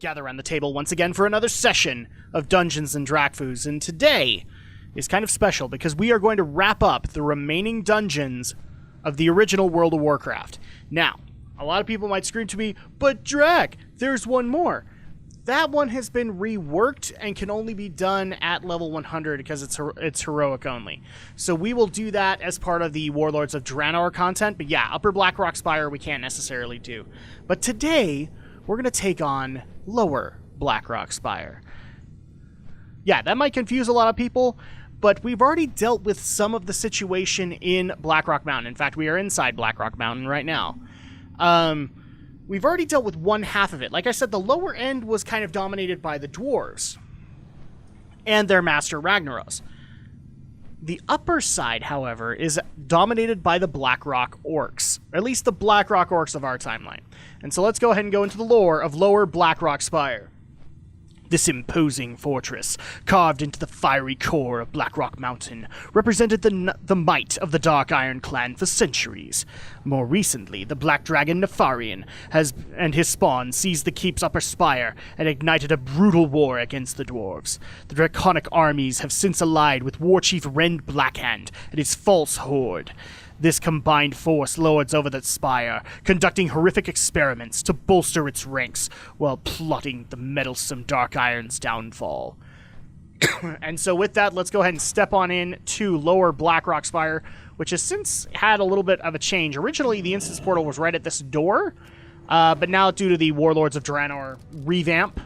gather around the table once again for another session of Dungeons and Drakfus, and today is kind of special because we are going to wrap up the remaining dungeons of the original World of Warcraft. Now, a lot of people might scream to me, but Drak, there's one more. That one has been reworked and can only be done at level 100 because it's heroic only. So we will do that as part of the Warlords of Draenor content, but yeah, Upper Blackrock Spire we can't necessarily do. But today, we're going to take on Lower Blackrock Spire. Yeah, that might confuse a lot of people, but we've already dealt with some of the situation in Blackrock Mountain. In fact, we are inside Blackrock Mountain right now. We've already dealt with one half of it. Like I said, the lower end was kind of dominated by the dwarves and their master Ragnaros. The upper side, however, is dominated by the Blackrock orcs, or at least the Blackrock orcs of our timeline. And so let's go ahead and go into the lore of Lower Blackrock Spire. This imposing fortress, carved into the fiery core of Blackrock Mountain, represented the might of the Dark Iron clan for centuries. More recently, the Black Dragon Nefarian and his spawn seized the keep's upper spire and ignited a brutal war against the dwarves. The draconic armies have since allied with Warchief Rend Blackhand and his false horde. This combined force lords over the spire, conducting horrific experiments to bolster its ranks while plotting the meddlesome Dark Iron's downfall. And so with that, let's go ahead and step on in to Lower Blackrock Spire, which has since had a little bit of a change. Originally, the instance portal was right at this door, but now due to the Warlords of Draenor revamp,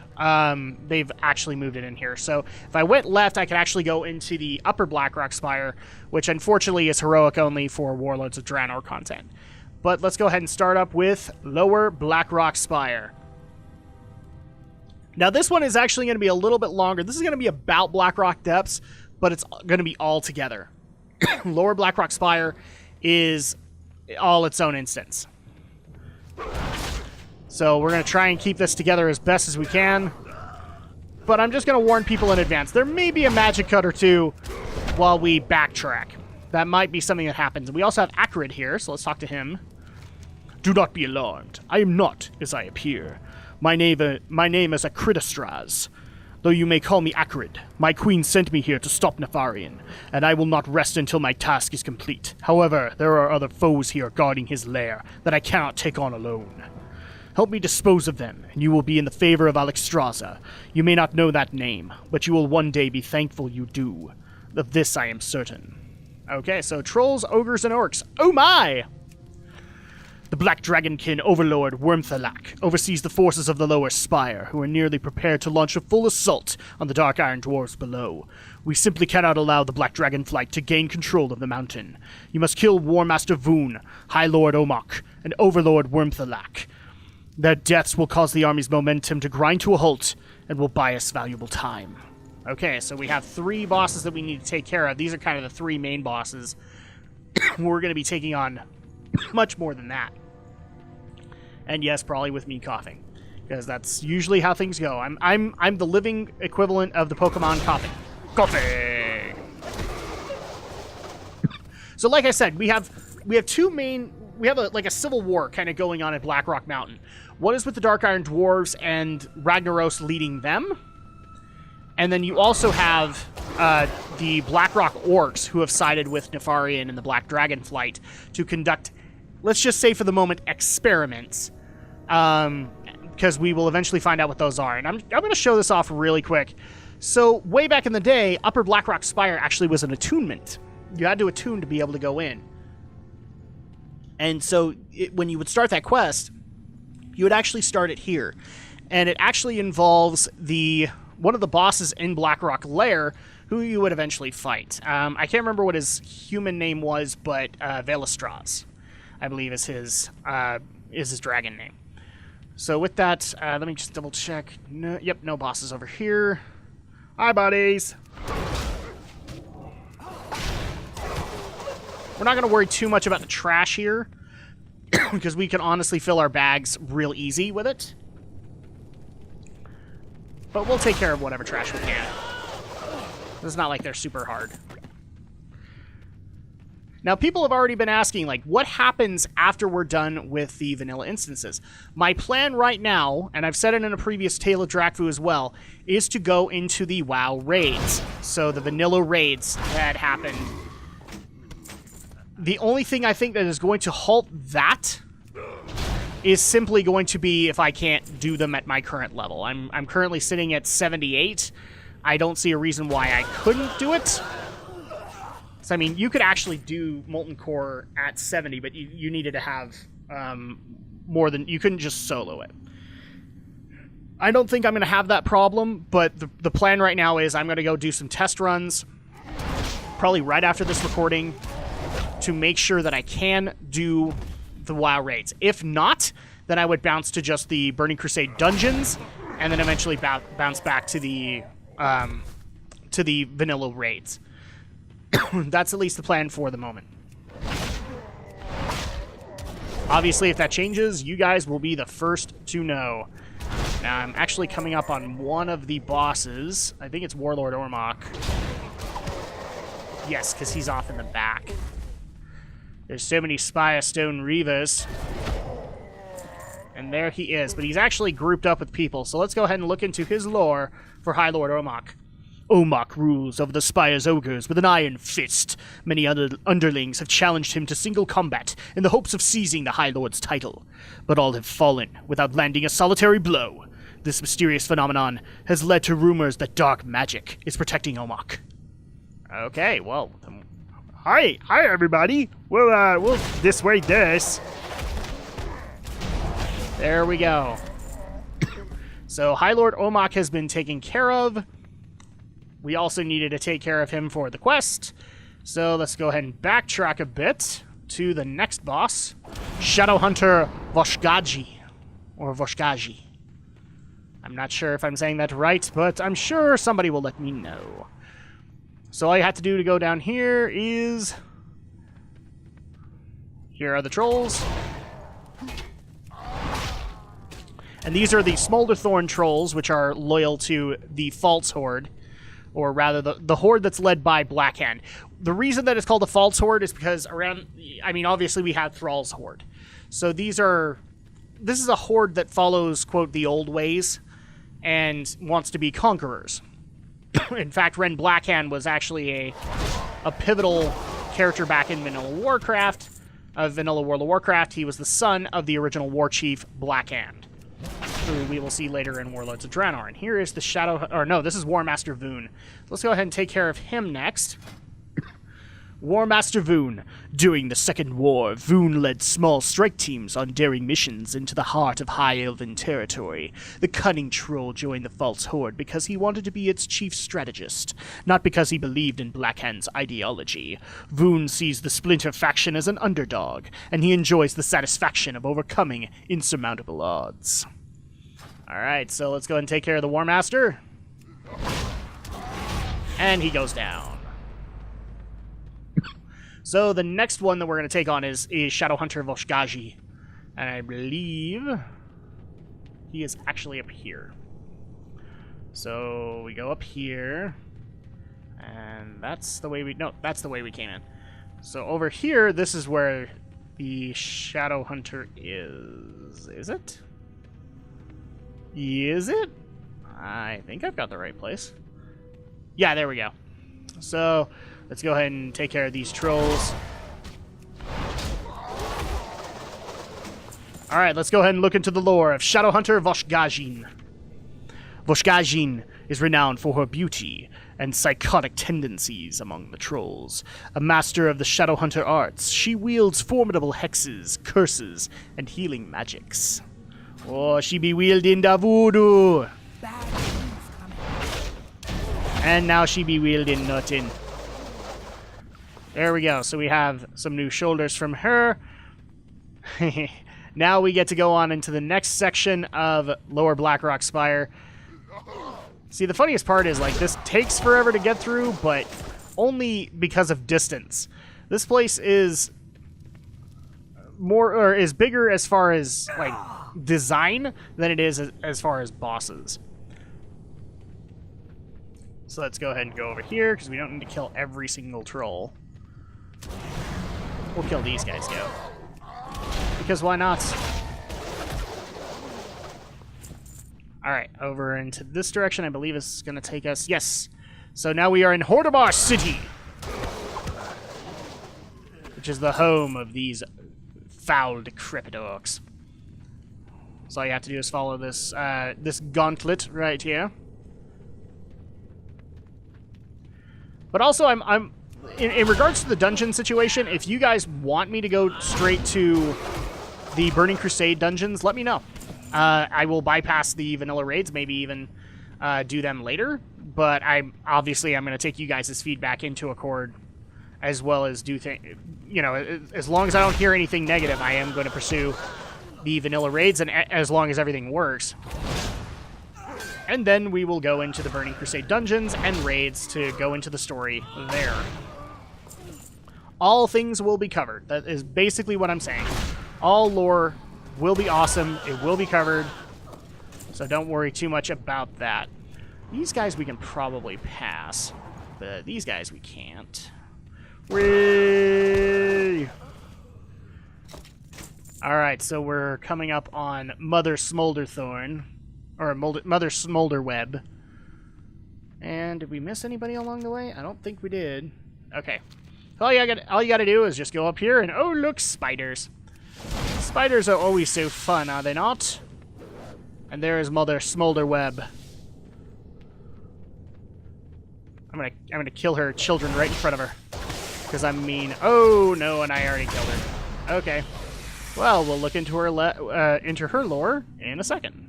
they've actually moved it in here. So if I went left, I could actually go into the Upper Blackrock Spire, which unfortunately is heroic only for Warlords of Draenor content. But let's go ahead and start up with Lower Blackrock Spire. Now this one is actually going to be a little bit longer. This is going to be about Blackrock Depths, but it's going to be all together. Lower Blackrock Spire is all its own instance. So we're going to try and keep this together as best as we can. But I'm just going to warn people in advance. There may be a magic cut or two while we backtrack. That might be something that happens. We also have Acrid here, so let's talk to him. Do not be alarmed. I am not as I appear. My name is Acridastraz. Though you may call me Acrid, my queen sent me here to stop Nefarian, and I will not rest until my task is complete. However, there are other foes here guarding his lair that I cannot take on alone. Help me dispose of them, and you will be in the favor of Alexstrasza. You may not know that name, but you will one day be thankful you do. Of this I am certain. Okay, so trolls, ogres, and orcs. Oh my! The Black Dragonkin Overlord Wormthalak oversees the forces of the Lower Spire, who are nearly prepared to launch a full assault on the Dark Iron Dwarves below. We simply cannot allow the Black Dragonflight to gain control of the mountain. You must kill War Master Voon, High Lord Omok, and Overlord Wormthalak. Their deaths will cause the army's momentum to grind to a halt and will buy us valuable time. Okay, so we have 3 bosses that we need to take care of. These are kind of the 3 main bosses. We're going to be taking on much more than that. And yes, probably with me coughing, because that's usually how things go. I'm the living equivalent of the Pokemon coughing. Coughing. So like I said, we have 2 main. We have a civil war kind of going on at Blackrock Mountain. One is with the Dark Iron Dwarves and Ragnaros leading them. And then you also have the Blackrock Orcs who have sided with Nefarian and the Black Dragonflight to conduct, let's just say for the moment, experiments. Because we will eventually find out what those are. And I'm going to show this off really quick. So way back in the day, Upper Blackrock Spire actually was an attunement. You had to attune to be able to go in. And so when you would start that quest, you would actually start it here. And it actually involves one of the bosses in Blackrock Lair, who you would eventually fight. I can't remember what his human name was, but Velistraz, I believe, is his dragon name. So with that, let me just double check. No, yep, no bosses over here. Hi, buddies. We're not going to worry too much about the trash here, because we can honestly fill our bags real easy with it. But we'll take care of whatever trash we can. It's not like they're super hard. Now, people have already been asking, like, what happens after we're done with the vanilla instances? My plan right now, and I've said it in a previous Tale of Drakfu as well, is to go into the WoW raids. So the vanilla raids that happened. The only thing I think that is going to halt that is simply going to be if I can't do them at my current level. I'm currently sitting at 78. I don't see a reason why I couldn't do it. So, I mean, you could actually do Molten Core at 70, but you needed to have more than... You couldn't just solo it. I don't think I'm going to have that problem, but the plan right now is I'm going to go do some test runs, probably right after this recording, to make sure that I can do the WoW raids. If not, then I would bounce to just the Burning Crusade dungeons, and then eventually bounce back to the vanilla raids. That's at least the plan for the moment. Obviously, if that changes, you guys will be the first to know. Now, I'm actually coming up on one of the bosses. I think it's Warlord Ormok. Yes, because he's off in the back. There's so many Spire Stone Reavers. And there he is. But he's actually grouped up with people. So let's go ahead and look into his lore for High Lord Ormok. Ormok rules over the Spire's ogres with an iron fist. Many other underlings have challenged him to single combat in the hopes of seizing the High Lord's title. But all have fallen without landing a solitary blow. This mysterious phenomenon has led to rumors that dark magic is protecting Ormok. Okay, well... Hi everybody. We'll dissuade this. There we go. So High Lord Ormok has been taken care of. We also needed to take care of him for the quest. So let's go ahead and backtrack a bit to the next boss, Shadowhunter Voshgaji, or Voshgaji. I'm not sure if I'm saying that right, but I'm sure somebody will let me know. So all you have to do to go down here is... Here are the trolls. And these are the Smolderthorn trolls, which are loyal to the False Horde. Or rather, the horde that's led by Blackhand. The reason that it's called the False Horde is because around... I mean, obviously we had Thrall's Horde. So these are... This is a horde that follows, quote, the old ways and wants to be conquerors. In fact, Ren Blackhand was actually a pivotal character back in Vanilla Warcraft, Vanilla World of Warcraft. He was the son of the original war chief, Blackhand, who we will see later in Warlords of Draenor. And here is the Shadow... Or no, this is War Master Voon. Let's go ahead and take care of him next. War Master Voon. During the Second War, Voon led small strike teams on daring missions into the heart of High Elven territory. The cunning troll joined the False Horde because he wanted to be its chief strategist, not because he believed in Blackhand's ideology. Voon sees the Splinter faction as an underdog, and he enjoys the satisfaction of overcoming insurmountable odds. Alright, so let's go ahead and take care of the War Master. And he goes down. So the next one that we're going to take on is Shadowhunter Voshgaji. And I believe he is actually up here. So we go up here. And that's the way we... No, that's the way we came in. So over here, this is where the Shadowhunter is. Is it? Is it? I think I've got the right place. Yeah, there we go. So... let's go ahead and take care of these trolls. Alright, let's go ahead and look into the lore of Shadowhunter Voshgajin. Voshgajin is renowned for her beauty and psychotic tendencies among the trolls. A master of the Shadowhunter arts, she wields formidable hexes, curses, and healing magics. Oh, she be wielding da voodoo! And now she be wielding nothing. There we go. So we have some new shoulders from her. Now we get to go on into the next section of Lower Blackrock Spire. See, the funniest part is, like, this takes forever to get through, but only because of distance. This place is more, or is bigger as far as, like, design than it is as far as bosses. So let's go ahead and go over here, because we don't need to kill every single troll. we'll kill these guys, go. Because why not? Alright, over into this direction, I believe is going to take us. Yes! So now we are in Hordabar City! Which is the home of these foul, decrepit orcs. So all you have to do is follow this this gauntlet right here. But also, I'm in regards to the dungeon situation, if you guys want me to go straight to the Burning Crusade dungeons, let me know. I will bypass the vanilla raids, maybe even do them later. But I'm going to take you guys' feedback into accord, as well as do things. You know, as long as I don't hear anything negative, I am going to pursue the vanilla raids, and as long as everything works. And then we will go into the Burning Crusade dungeons and raids to go into the story there. All things will be covered. That is basically what I'm saying. All lore will be awesome. It will be covered. So don't worry too much about that. These guys we can probably pass, but these guys we can't. Whee! Alright, so we're coming up on Mother Smolderthorn. Or Mother Smolderweb. And did we miss anybody along the way? I don't think we did. Okay. All you gotta do is just go up here and, oh, look, spiders. Spiders are always so fun, are they not? And there is Mother Smolderweb. I'm gonna kill her children right in front of her. Because I'm mean. Oh, no, and I already killed her. Okay. Well, we'll look into her lore in a second.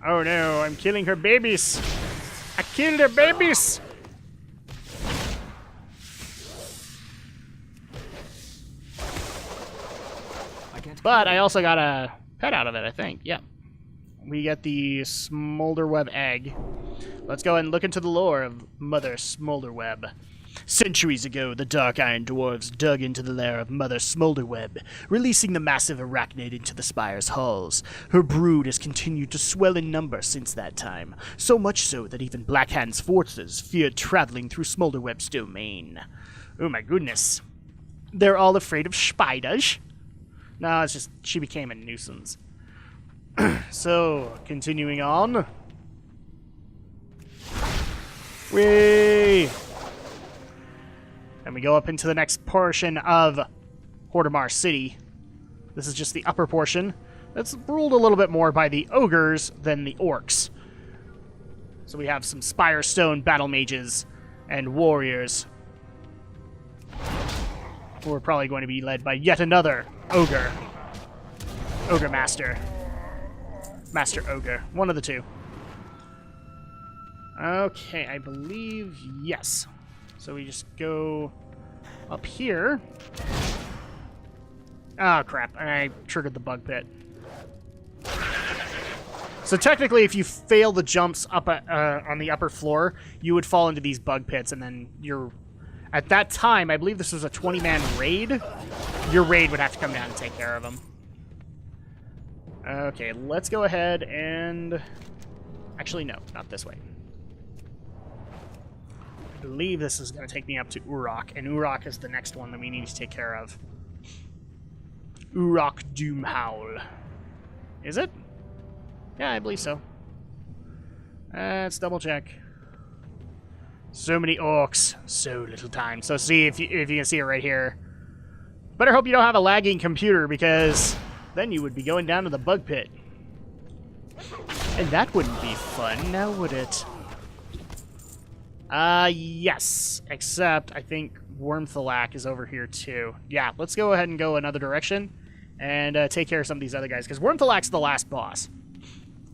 Oh no, I'm killing her babies. I killed her babies. But I also got a pet out of it, I think. Yeah. We get the Smolderweb egg. Let's go ahead and look into the lore of Mother Smolderweb. Centuries ago, the Dark Iron Dwarves dug into the lair of Mother Smolderweb, releasing the massive arachnid into the spire's halls. Her brood has continued to swell in number since that time, so much so that even Blackhand's forces feared traveling through Smolderweb's domain. Oh my goodness. They're all afraid of spiders? No, it's just she became a nuisance. So, continuing on. Whee! And we go up into the next portion of Hordabar City. This is just the upper portion. That's ruled a little bit more by the ogres than the orcs. So we have some Spire Stone battle mages and warriors, who are probably going to be led by yet another ogre. Ogre Master. Master Ogre. One of the two. Okay, I believe yes. So we just go up here. Oh, crap. I triggered the bug pit. So technically, if you fail the jumps up on the upper floor, you would fall into these bug pits, and then you're... At that time, I believe this was a 20-man raid. Your raid would have to come down and take care of them. Okay, let's go ahead and... Actually, no, not this way. I believe this is going to take me up to Urok, and Urok is the next one that we need to take care of. Urok Doomhowl. Is it? Yeah, I believe so. Let's double check. So many orcs, so little time. So see if you can see it right here. Better hope you don't have a lagging computer, because then you would be going down to the bug pit. And that wouldn't be fun, now would it? Yes. Except, I think Wormthalak is over here, too. Yeah, let's go ahead and go another direction and take care of some of these other guys, because Wormthalak's the last boss.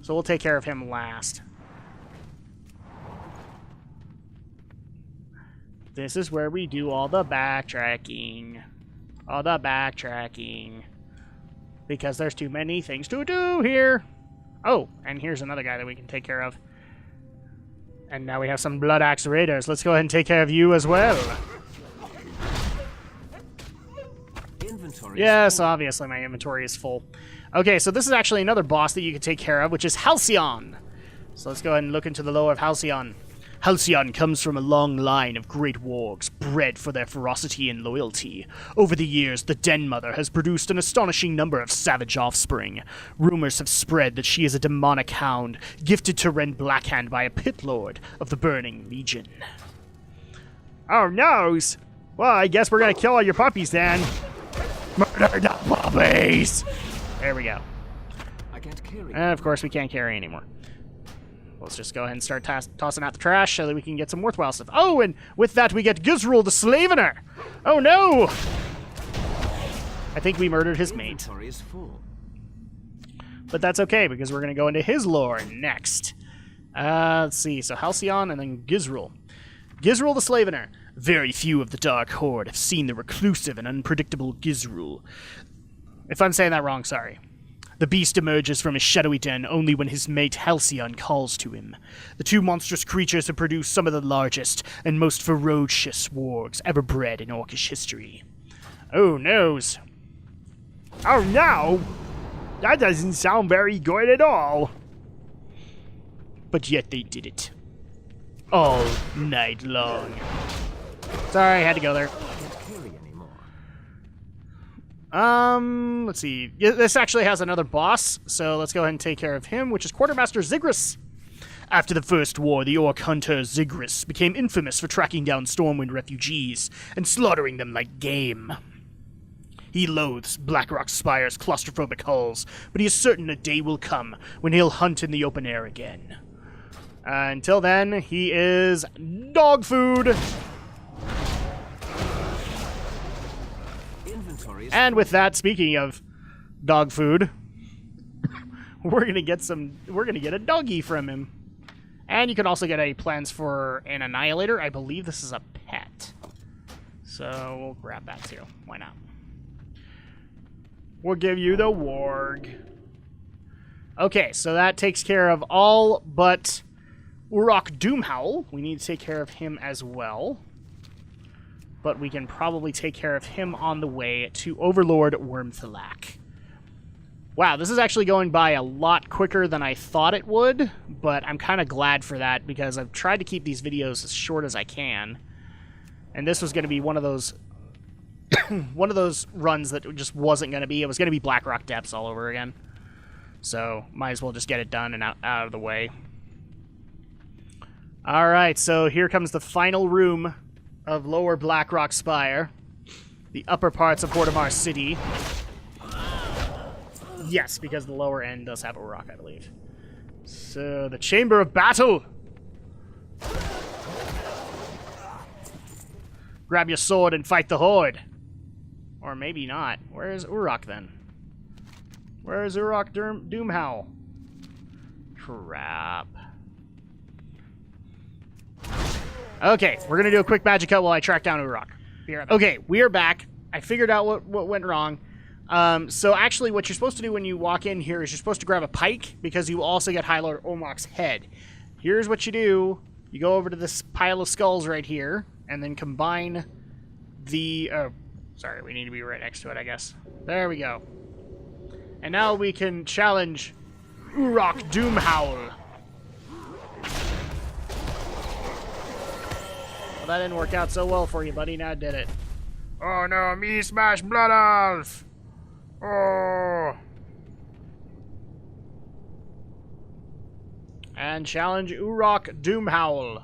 So we'll take care of him last. This is where we do all the backtracking. All the backtracking. Because there's too many things to do here. Oh, and here's another guy that we can take care of. And now we have some Blood Axe Raiders. Let's go ahead and take care of you as well. Yes, obviously my inventory is full. Okay, so this is actually another boss that you can take care of, which is Halcyon. So let's go ahead and look into the lore of Halcyon. Halcyon comes from a long line of great wargs, bred for their ferocity and loyalty. Over the years, the Den Mother has produced an astonishing number of savage offspring. Rumors have spread that she is a demonic hound, gifted to rend Blackhand by a pit lord of the Burning Legion. Oh, noes! Well, I guess we're gonna kill all your puppies then. Murder the puppies! There we go. I can't carry. And of course, we can't carry anymore. Let's just go ahead and start tossing out the trash so that we can get some worthwhile stuff. Oh, and with that we get Gizrul the Slavener! Oh no! I think we murdered his mate. Inventory is full. But that's okay, because we're going to go into his lore next. Let's see, so Halcyon and then Gizrul. Gizrul the Slavener. Very few of the Dark Horde have seen the reclusive and unpredictable Gizrul. If I'm saying that wrong, sorry. The beast emerges from his shadowy den only when his mate Halcyon calls to him. The two monstrous creatures have produced some of the largest and most ferocious wargs ever bred in Orcish history. Oh, noes. Oh, no! That doesn't sound very good at all. But yet they did it. All night long. Sorry, I had to go there. Let's see. This actually has another boss, so let's go ahead and take care of him, which is Quartermaster Zigris. After the First War, the Orc hunter Zigris became infamous for tracking down Stormwind refugees and slaughtering them like game. He loathes Blackrock Spire's claustrophobic halls, but he is certain a day will come when he'll hunt in the open air again. Until then, he is dog food! And with that, speaking of dog food, we're gonna get a doggy from him. And you can also get a plans for an annihilator. I believe this is a pet. So we'll grab that too. Why not? We'll give you the warg. Okay, so that takes care of all but Urok Doomhowl. We need to take care of him as well. But we can probably take care of him on the way to Overlord Wormthalak. Wow, this is actually going by a lot quicker than I thought it would, but I'm kind of glad for that because I've tried to keep these videos as short as I can. And this was going to be one of those one of those runs that just wasn't going to be. It was going to be Blackrock Depths all over again. So, might as well just get it done and out of the way. Alright, so here comes the final room of Lower Blackrock Spire, the upper parts of Hortimar City. Yes, because the lower end does have a rock, I believe. So, the Chamber of Battle! Grab your sword and fight the Horde. Or maybe not. Where is Urok then? Where is Urok Doomhowl? Crap. Okay, we're gonna do a quick magic cut while I track down Urok. Okay, we are back. I figured out what went wrong. So actually what you're supposed to do when you walk in here is you're supposed to grab a pike, because you also get High Lord Omok's head. Here's what you do. You go over to this pile of skulls right here, and then combine the... Oh, sorry, we need to be right next to it, I guess. There we go. And now we can challenge Urok Doomhowl. Well, that didn't work out so well for you, buddy. Now it did it. Oh no, me smash Blood Elf! Oh! And challenge Urok Doomhowl.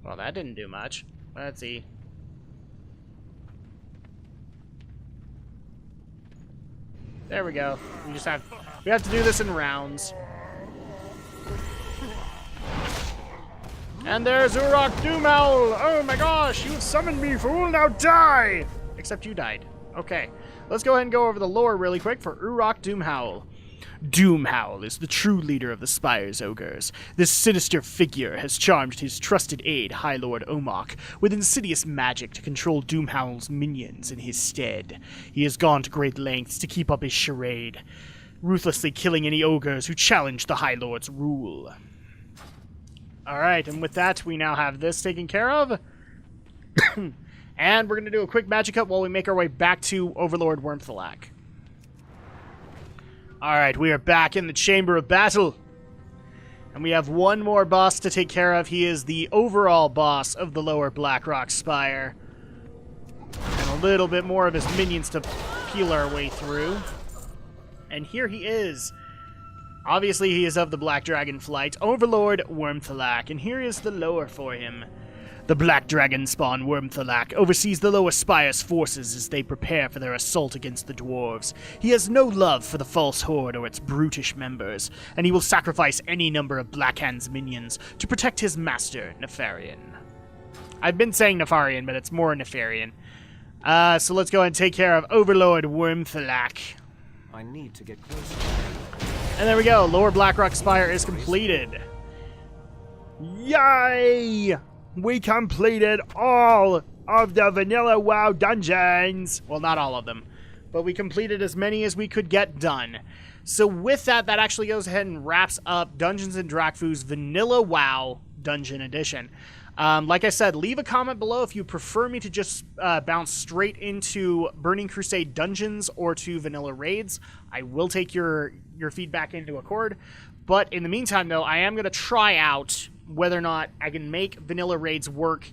Well, that didn't do much. Let's see. There we go. We have to do this in rounds. And there's Urok Doomhowl! Oh my gosh, you summoned me, fool! Now die! Except you died. Okay, let's go ahead and go over the lore really quick for Urok Doomhowl. Doomhowl is the true leader of the Spire's ogres. This sinister figure has charmed his trusted aide, High Lord Omok, with insidious magic to control Doomhowl's minions in his stead. He has gone to great lengths to keep up his charade, ruthlessly killing any ogres who challenge the High Lord's rule. Alright, and with that, we now have this taken care of. And we're going to do a quick magic cut while we make our way back to Overlord Wormthalak. Alright, we are back in the Chamber of Battle. And we have one more boss to take care of. He is the overall boss of the Lower Blackrock Spire. And a little bit more of his minions to peel our way through. And here he is. Obviously, he is of the Black Dragon Flight, Overlord Wormthalak. And here is the lore for him. The Black Dragon spawn Wormthalak oversees the Lower Spire's forces as they prepare for their assault against the dwarves. He has no love for the False Horde or its brutish members, and he will sacrifice any number of Blackhand's minions to protect his master, Nefarian. I've been saying Nefarian, but it's more Nefarian. So let's go ahead and take care of Overlord Wormthalak. I need to get closer. And there we go. Lower Blackrock Spire is completed. Yay! We completed all of the Vanilla WoW dungeons. Well, not all of them, but we completed as many as we could get done. So with that, that actually goes ahead and wraps up Dungeons & Drakfu's Vanilla WoW Dungeon Edition. Like I said, leave a comment below if you prefer me to just bounce straight into Burning Crusade dungeons or to vanilla raids. I will take your feedback into accord. But in the meantime, though, I am going to try out whether or not I can make vanilla raids work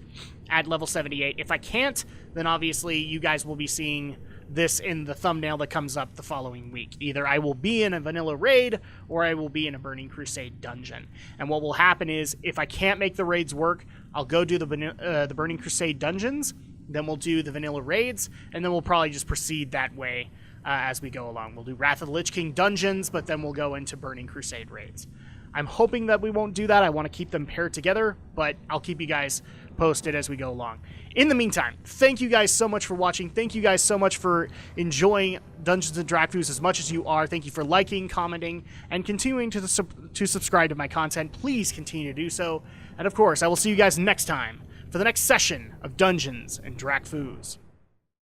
at level 78. If I can't, then obviously you guys will be seeing this in the thumbnail that comes up the following week. Either I will be in a vanilla raid or I will be in a Burning Crusade dungeon. And what will happen is, if I can't make the raids work, I'll go do the Burning Crusade dungeons, then we'll do the vanilla raids, and then we'll probably just proceed that way as we go along. We'll do Wrath of the Lich King dungeons, but then we'll go into Burning Crusade raids. I'm hoping that we won't do that. I want to keep them paired together, but I'll keep you guys posted as we go along. In the meantime, thank you guys so much for watching. Thank you guys so much for enjoying Dungeons & Drakfus as much as you are. Thank you for liking, commenting, and continuing to subscribe to my content. Please continue to do so. And of course, I will see you guys next time for the next session of Dungeons & Drakfus.